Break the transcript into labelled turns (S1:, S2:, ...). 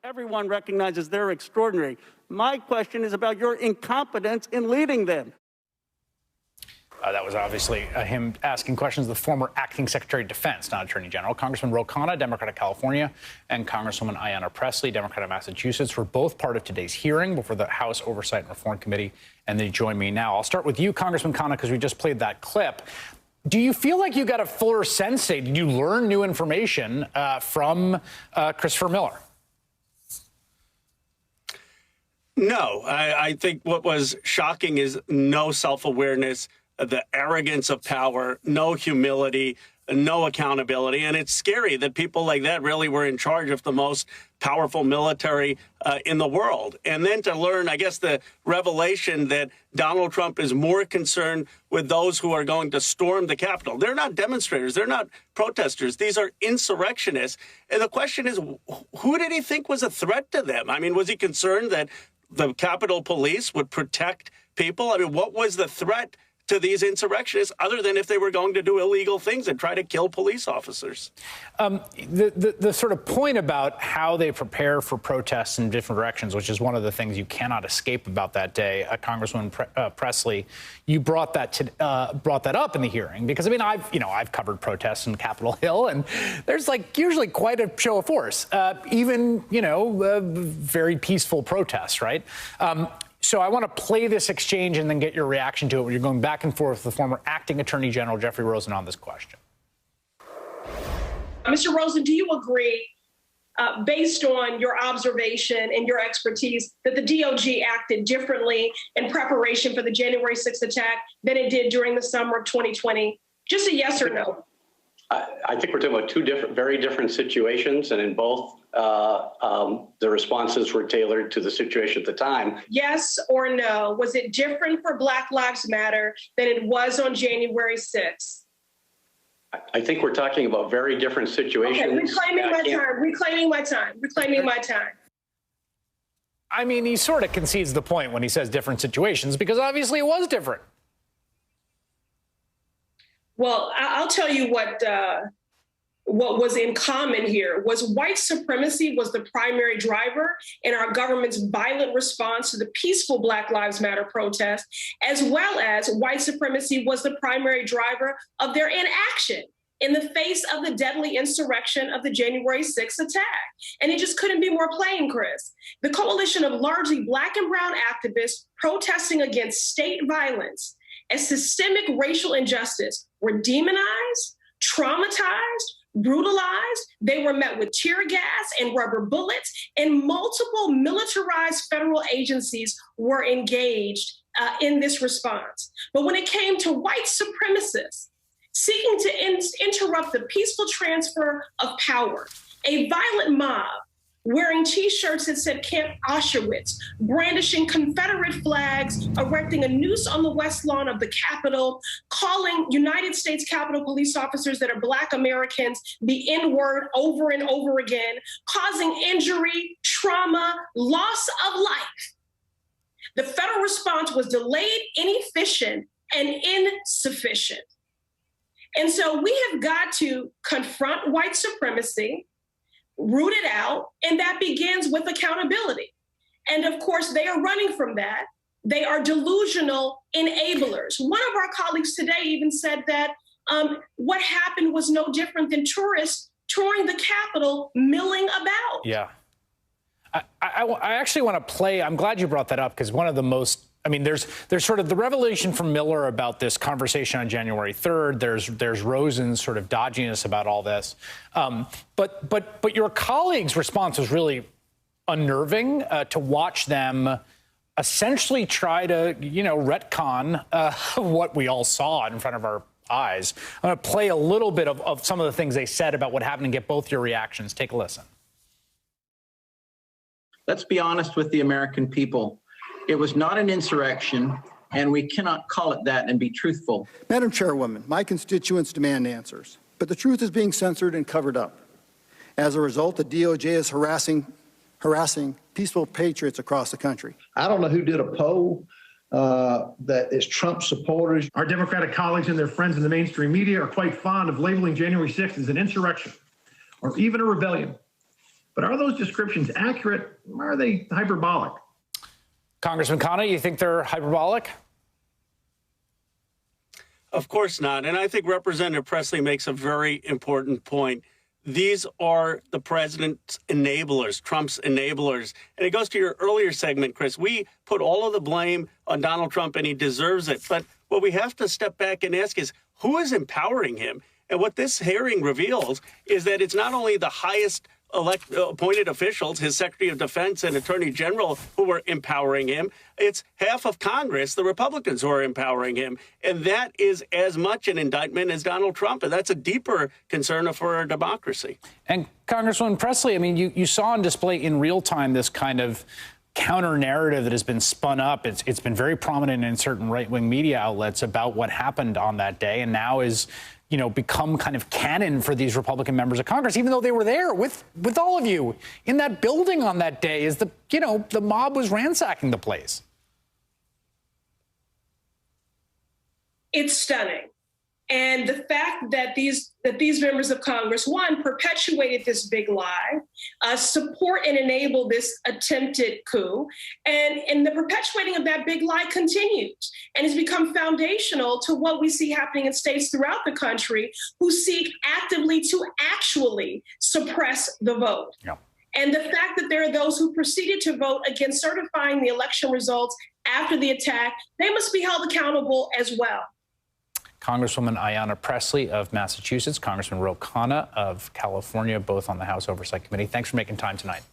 S1: Everyone recognizes they're extraordinary. My question is about your incompetence in leading them.
S2: That was obviously him asking questions of the former acting Secretary of Defense, not Attorney General. Congressman Khanna, Democrat of California, and Congresswoman Ayanna Pressley, Democrat of Massachusetts, were both part of today's hearing before the House Oversight and Reform Committee, and they join me now. I'll start with you, Congressman Khanna, because we just played that clip. Do you feel like you got a fuller sense? Did you learn new information from Christopher Miller?
S1: No, I think what was shocking is no self-awareness, the arrogance of power, no humility, no accountability. And it's scary that people like that really were in charge of the most powerful military in the world. And then to learn, I guess, the revelation that Donald Trump is more concerned with those who are going to storm the Capitol. They're not demonstrators. They're not protesters. These are insurrectionists. And the question is, who did he think was a threat to them? I mean, was he concerned that the Capitol Police would protect people? I mean, what was the threat to these insurrectionists other than if they were going to do illegal things and try to kill police officers?
S2: The sort of point about how they prepare for protests in different directions, which is one of the things you cannot escape about that day, Congresswoman Pressley, you brought that up in the hearing because, I mean, I've covered protests in Capitol Hill, and there's like usually quite a show of force, even very peaceful protests, right? So I want to play this exchange and then get your reaction to it when you're going back and forth with the former acting Attorney General Jeffrey Rosen on this question.
S3: Mr. Rosen, do you agree, based on your observation and your expertise, that the DOJ acted differently in preparation for the January 6th attack than it did during the summer of 2020? Just a yes or no.
S4: I think we're talking about very different situations, and in both, the responses were tailored to the situation at the time.
S3: Yes or no? Was it different for Black Lives Matter than it was on January 6th?
S4: I think we're talking about very different situations.
S3: Okay, reclaiming my time.
S2: I mean, he sort of concedes the point when he says different situations, because obviously it was different.
S3: Well, I'll tell you what was in common here was white supremacy was the primary driver in our government's violent response to the peaceful Black Lives Matter protest, as well as white supremacy was the primary driver of their inaction in the face of the deadly insurrection of the January 6th attack. And it just couldn't be more plain, Chris. The coalition of largely Black and brown activists protesting against state violence and systemic racial injustice were demonized, traumatized, brutalized. They were met with tear gas and rubber bullets, and multiple militarized federal agencies were engaged in this response. But when it came to white supremacists seeking to interrupt the peaceful transfer of power, a violent mob wearing T-shirts that said Camp Auschwitz, brandishing Confederate flags, erecting a noose on the west lawn of the Capitol, calling United States Capitol police officers that are Black Americans the N-word over and over again, causing injury, trauma, loss of life. The federal response was delayed, inefficient, and insufficient. And so we have got to confront white supremacy, root it out, and that begins with accountability. And of course, they are running from that. They are delusional enablers. One of our colleagues today even said that what happened was no different than tourists touring the Capitol, milling about.
S2: Yeah. I actually want to play, I'm glad you brought that up, because one of the most, I mean, there's sort of the revelation from Miller about this conversation on January 3rd. There's Rosen's sort of dodginess about all this. But your colleagues' response was really unnerving to watch them essentially try to, retcon what we all saw in front of our eyes. I'm going to play a little bit of some of the things they said about what happened and get both your reactions. Take a listen.
S5: Let's be honest with the American people. It was not an insurrection, and we cannot call it that and be truthful.
S6: Madam Chairwoman, my constituents demand answers, but the truth is being censored and covered up. As a result, the DOJ is harassing peaceful patriots across the country.
S7: I don't know who did a poll that is Trump supporters.
S8: Our Democratic colleagues and their friends in the mainstream media are quite fond of labeling January 6th as an insurrection or even a rebellion. But are those descriptions accurate, or are they hyperbolic?
S2: Congressman Khanna, you think they're hyperbolic?
S1: Of course not. And I think Representative Presley makes a very important point. These are the president's enablers, Trump's enablers. And it goes to your earlier segment, Chris. We put all of the blame on Donald Trump, and he deserves it. But what we have to step back and ask is, who is empowering him? And what this hearing reveals is that it's not only the highest appointed officials, his Secretary of Defense and Attorney General, who were empowering him. It's half of Congress, the Republicans, who are empowering him. And that is as much an indictment as Donald Trump. And that's a deeper concern for our democracy.
S2: And Congressman Presley, I mean, you saw on display in real time this kind of counter narrative that has been spun up. It's been very prominent in certain right-wing media outlets about what happened on that day, and now is, you know, become kind of canon for these Republican members of Congress, even though they were there with all of you in that building on that day as the mob was ransacking the place.
S3: It's stunning. And the fact that these members of Congress, one, perpetuated this big lie, support and enable this attempted coup, and the perpetuating of that big lie continues and has become foundational to what we see happening in states throughout the country who seek actively to actually suppress the vote.
S2: Yeah.
S3: And the fact that there are those who proceeded to vote against certifying the election results after the attack, they must be held accountable as well.
S2: Congresswoman Ayanna Pressley of Massachusetts, Congressman Ro Khanna of California, both on the House Oversight Committee. Thanks for making time tonight.